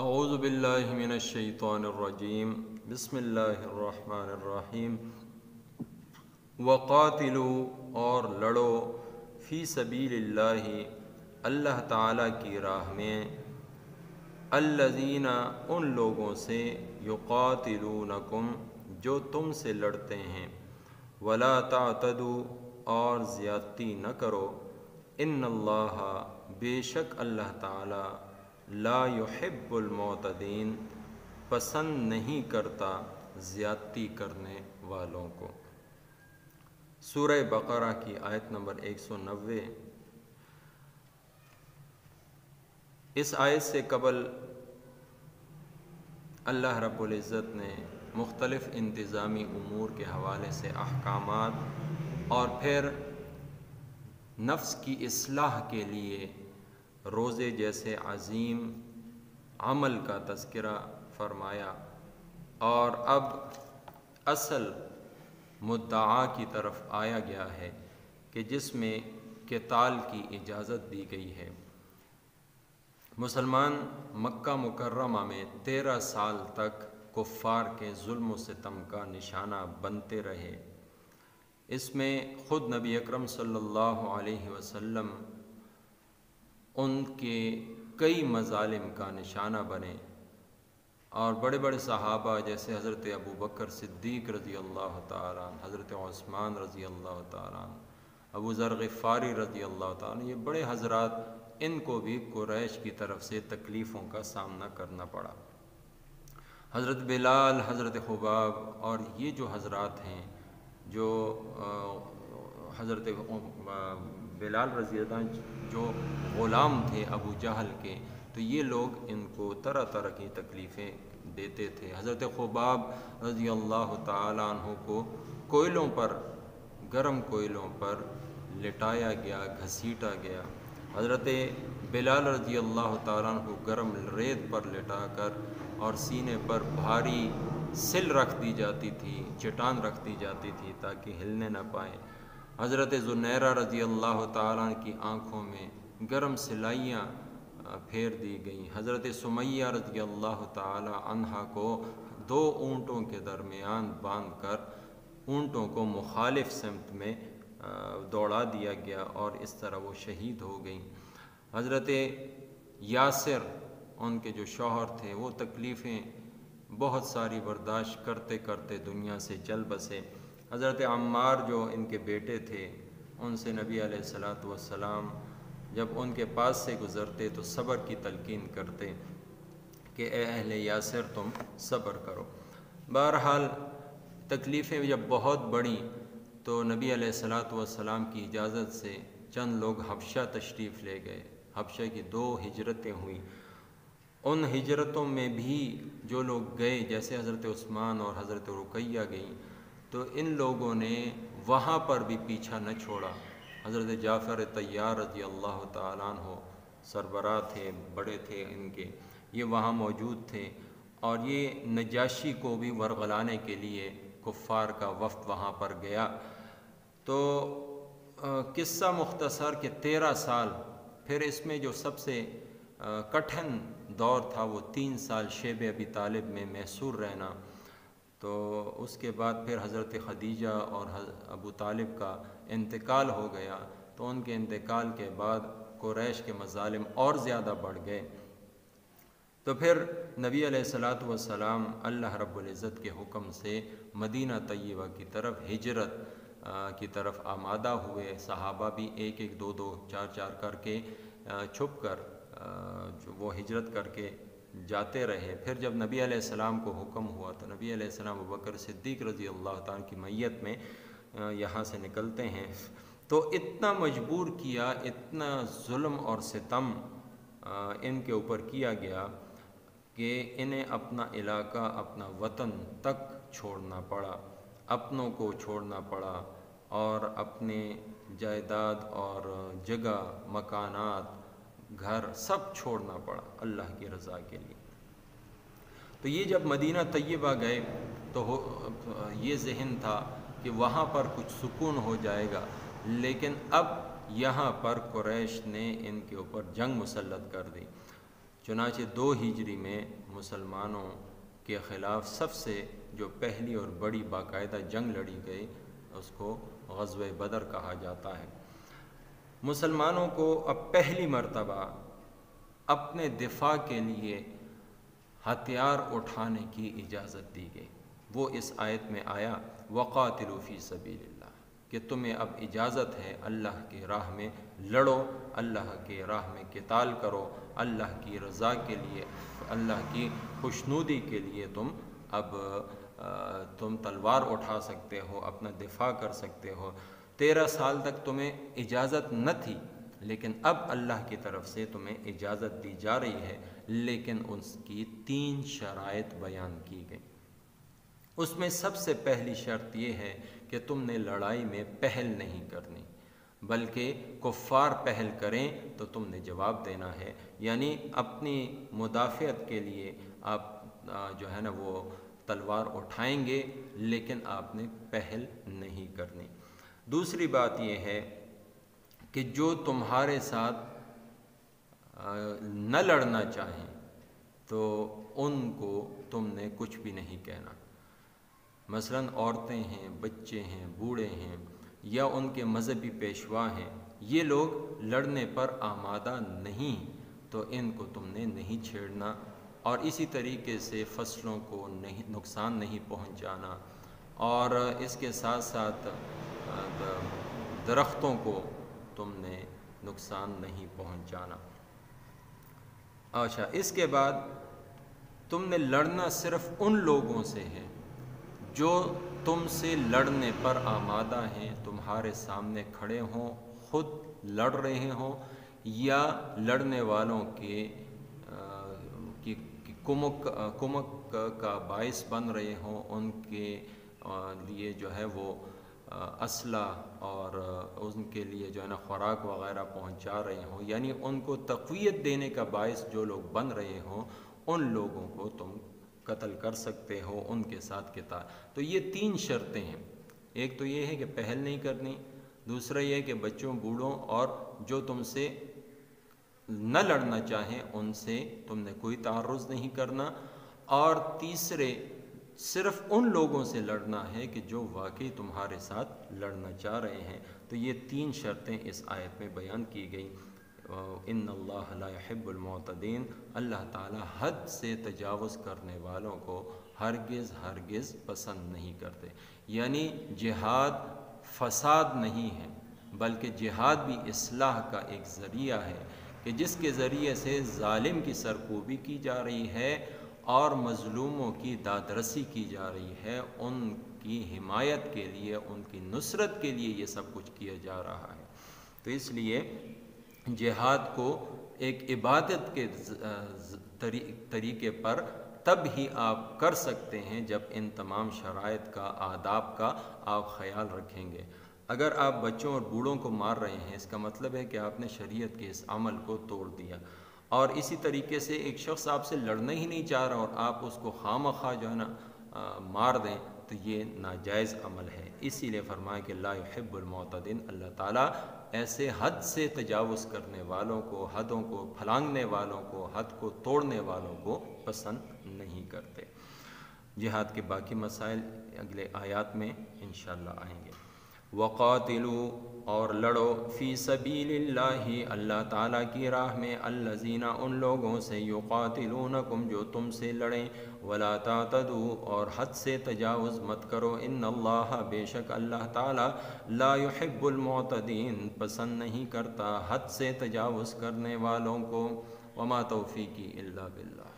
اعوذ باللہ من الشیطان الرجیم بسم اللہ الرحمن الرحیم وقاتلوا اور لڑو فی سبیل اللہ اللہ تعالیٰ کی راہ میں الذین ان لوگوں سے یقاتلونکم جو تم سے لڑتے ہیں ولا تعتدوا اور زیادتی نہ کرو ان اللہ بے شک اللہ تعالیٰ لا يحب المعتدین پسند نہیں کرتا زیادتی کرنے والوں کو۔ سورہ بقرہ کی آیت نمبر 190۔ اس آیت سے قبل اللہ رب العزت نے مختلف انتظامی امور کے حوالے سے احکامات اور پھر نفس کی اصلاح کے لیے روزے جیسے عظیم عمل کا تذکرہ فرمایا، اور اب اصل مدعا کی طرف آیا گیا ہے کہ جس میں قتال کی اجازت دی گئی ہے۔ مسلمان مکہ مکرمہ میں 13 سال تک کفار کے ظلم و ستم کا نشانہ بنتے رہے۔ اس میں خود نبی اکرم صلی اللہ علیہ وسلم ان کے کئی مظالم کا نشانہ بنے، اور بڑے بڑے صحابہ جیسے حضرت ابو بکر صدیق رضی اللہ تعالیٰ عنہ، حضرت عثمان رضی اللہ تعالیٰ عنہ، ابو ذر غفاری رضی اللہ تعالیٰ عنہ، یہ بڑے حضرات، ان کو بھی قریش کی طرف سے تکلیفوں کا سامنا کرنا پڑا۔ حضرت بلال، حضرت خباب اور یہ جو حضرات ہیں، جو حضرت بلال رضی اللہ عنہ جو غلام تھے ابو جہل کے، تو یہ لوگ ان کو طرح طرح کی تکلیفیں دیتے تھے۔ حضرت خباب رضی اللہ تعالیٰ عنہ کو کوئلوں پر، گرم کوئلوں پر لٹایا گیا، گھسیٹا گیا۔ حضرت بلال رضی اللہ تعالیٰ عنہ کو گرم ریت پر لٹا کر اور سینے پر بھاری سل رکھ دی جاتی تھی، چٹان رکھ دی جاتی تھی تاکہ ہلنے نہ پائیں۔ حضرت زنیرہ رضی اللہ تعالیٰ عنہ کی آنکھوں میں گرم سلائیاں پھیر دی گئیں۔ حضرت سمیہ رضی اللہ تعالیٰ عنہ کو 2 اونٹوں کے درمیان باندھ کر اونٹوں کو مخالف سمت میں دوڑا دیا گیا، اور اس طرح وہ شہید ہو گئیں۔ حضرت یاسر، ان کے جو شوہر تھے، وہ تکلیفیں بہت ساری برداشت کرتے کرتے دنیا سے چل بسے۔ حضرت عمار جو ان کے بیٹے تھے، ان سے نبی علیہ الصلوۃ والسلام جب ان کے پاس سے گزرتے تو صبر کی تلقین کرتے کہ اے اہل یاسر تم صبر کرو۔ بہرحال تکلیفیں جب بہت بڑھیں تو نبی علیہ الصلوۃ والسلام کی اجازت سے چند لوگ حبشہ تشریف لے گئے۔ حبشہ کی 2 ہجرتیں ہوئیں۔ ان ہجرتوں میں بھی جو لوگ گئے، جیسے حضرت عثمان اور حضرت رقیہ گئیں، تو ان لوگوں نے وہاں پر بھی پیچھا نہ چھوڑا۔ حضرت جعفر طیار رضی اللہ تعالیٰ عنہ سربراہ تھے، بڑے تھے ان کے، یہ وہاں موجود تھے، اور یہ نجاشی کو بھی ورغلانے کے لیے کفار کا وفد وہاں پر گیا۔ تو قصہ مختصر کہ 13 سال، پھر اس میں جو سب سے کٹھن دور تھا وہ 3 سال شیب ابی طالب میں محصور رہنا۔ تو اس کے بعد پھر حضرت خدیجہ اور ابو طالب کا انتقال ہو گیا، تو ان کے انتقال کے بعد قریش کے مظالم اور زیادہ بڑھ گئے۔ تو پھر نبی علیہ الصلوۃ والسلام اللہ رب العزت کے حکم سے مدینہ طیبہ کی طرف ہجرت کی طرف آمادہ ہوئے۔ صحابہ بھی 1-1 2-2 4-4 کر کے چھپ کر وہ ہجرت کر کے جاتے رہے۔ پھر جب نبی علیہ السلام کو حکم ہوا تو نبی علیہ السلام ابوبکر صدیق رضی اللہ تعالیٰ کی میت میں یہاں سے نکلتے ہیں، تو اتنا مجبور کیا، اتنا ظلم اور ستم ان کے اوپر کیا گیا کہ انہیں اپنا علاقہ، اپنا وطن تک چھوڑنا پڑا، اپنوں کو چھوڑنا پڑا، اور اپنے جائیداد اور جگہ، مکانات، گھر سب چھوڑنا پڑا اللہ کی رضا کے لیے۔ تو یہ جب مدینہ طیبہ گئے تو یہ ذہن تھا کہ وہاں پر کچھ سکون ہو جائے گا، لیکن اب یہاں پر قریش نے ان کے اوپر جنگ مسلط کر دی۔ چنانچہ 2 ہجری میں مسلمانوں کے خلاف سب سے جو پہلی اور بڑی باقاعدہ جنگ لڑی گئی اس کو غزوہ بدر کہا جاتا ہے۔ مسلمانوں کو اب پہلی مرتبہ اپنے دفاع کے لیے ہتھیار اٹھانے کی اجازت دی گئی۔ وہ اس آیت میں آیا وَقَاتِلُوا فِي سَبِيلِ اللَّهِ کہ تمہیں اب اجازت ہے اللہ کی راہ میں لڑو، اللہ کی راہ میں قتال کرو، اللہ کی رضا کے لیے، اللہ کی خوشنودی کے لیے تم تلوار اٹھا سکتے ہو، اپنا دفاع کر سکتے ہو۔ 13 سال تک تمہیں اجازت نہ تھی، لیکن اب اللہ کی طرف سے تمہیں اجازت دی جا رہی ہے، لیکن اس کی 3 شرائط بیان کی گئی۔ اس میں سب سے پہلی شرط یہ ہے کہ تم نے لڑائی میں پہل نہیں کرنی، بلکہ کفار پہل کریں تو تم نے جواب دینا ہے، یعنی اپنی مدافعت کے لیے آپ جو ہے نا وہ تلوار اٹھائیں گے، لیکن آپ نے پہل نہیں کرنی۔ دوسری بات یہ ہے کہ جو تمہارے ساتھ نہ لڑنا چاہیں تو ان کو تم نے کچھ بھی نہیں کہنا۔ مثلاً عورتیں ہیں، بچے ہیں، بوڑھے ہیں یا ان کے مذہبی پیشوا ہیں، یہ لوگ لڑنے پر آمادہ نہیں تو ان کو تم نے نہیں چھیڑنا، اور اسی طریقے سے فصلوں کو نقصان نہیں پہنچانا، اور اس کے ساتھ ساتھ درختوں کو تم نے نقصان نہیں پہنچانا۔ اچھا، اس کے بعد تم نے لڑنا صرف ان لوگوں سے ہے جو تم سے لڑنے پر آمادہ ہیں، تمہارے سامنے کھڑے ہوں، خود لڑ رہے ہوں یا لڑنے والوں کی کمک کا باعث بن رہے ہوں، ان کے لیے جو ہے وہ اسلحہ اور ان کے لیے جو ہے نا خوراک وغیرہ پہنچا رہے ہوں، یعنی ان کو تقویت دینے کا باعث جو لوگ بن رہے ہوں، ان لوگوں کو تم قتل کر سکتے ہو، ان کے ساتھ قتال۔ تو یہ 3 شرطیں ہیں۔ ایک تو یہ ہے کہ پہل نہیں کرنی، دوسرا یہ ہے کہ بچوں، بوڑھوں اور جو تم سے نہ لڑنا چاہیں ان سے تم نے کوئی تعرض نہیں کرنا، اور تیسرے صرف ان لوگوں سے لڑنا ہے کہ جو واقعی تمہارے ساتھ لڑنا چاہ رہے ہیں۔ تو یہ 3 شرطیں اس آیت میں بیان کی گئی۔ ان اللہ لا يحب المعتدین، اللہ تعالی حد سے تجاوز کرنے والوں کو ہرگز پسند نہیں کرتے۔ یعنی جہاد فساد نہیں ہے، بلکہ جہاد بھی اصلاح کا ایک ذریعہ ہے کہ جس کے ذریعے سے ظالم کی سرکوبی کی جا رہی ہے اور مظلوموں کی دادرسی کی جا رہی ہے، ان کی حمایت کے لیے، ان کی نصرت کے لیے یہ سب کچھ کیا جا رہا ہے۔ تو اس لیے جہاد کو ایک عبادت کے طریقے پر تب ہی آپ کر سکتے ہیں جب ان تمام شرائط کا، آداب کا آپ خیال رکھیں گے۔ اگر آپ بچوں اور بوڑھوں کو مار رہے ہیں، اس کا مطلب ہے کہ آپ نے شریعت کے اس عمل کو توڑ دیا، اور اسی طریقے سے ایک شخص آپ سے لڑنا ہی نہیں چاہ رہا اور آپ اس کو خواہ جو ہے نا مار دیں تو یہ ناجائز عمل ہے۔ اسی لیے فرمایا کہ لا يحب المعتدین، اللہ تعالیٰ ایسے حد سے تجاوز کرنے والوں کو، حدوں کو پھلانگنے والوں کو، حد کو توڑنے والوں کو پسند نہیں کرتے۔ جہاد کے باقی مسائل اگلے آیات میں انشاءاللہ آئیں گے۔ وقاتلوا، اور لڑو، فی سبیل اللہ، اللہ تعالیٰ کی راہ میں، الذین، ان لوگوں سے، یقاتلونکم، جو تم سے لڑیں، ولا تعتدوا، اور حد سے تجاوز مت کرو، ان اللہ، بے شک اللہ تعالیٰ، لا يحب المعتدین، پسند نہیں کرتا حد سے تجاوز کرنے والوں کو۔ وما توفیقی الا باللہ۔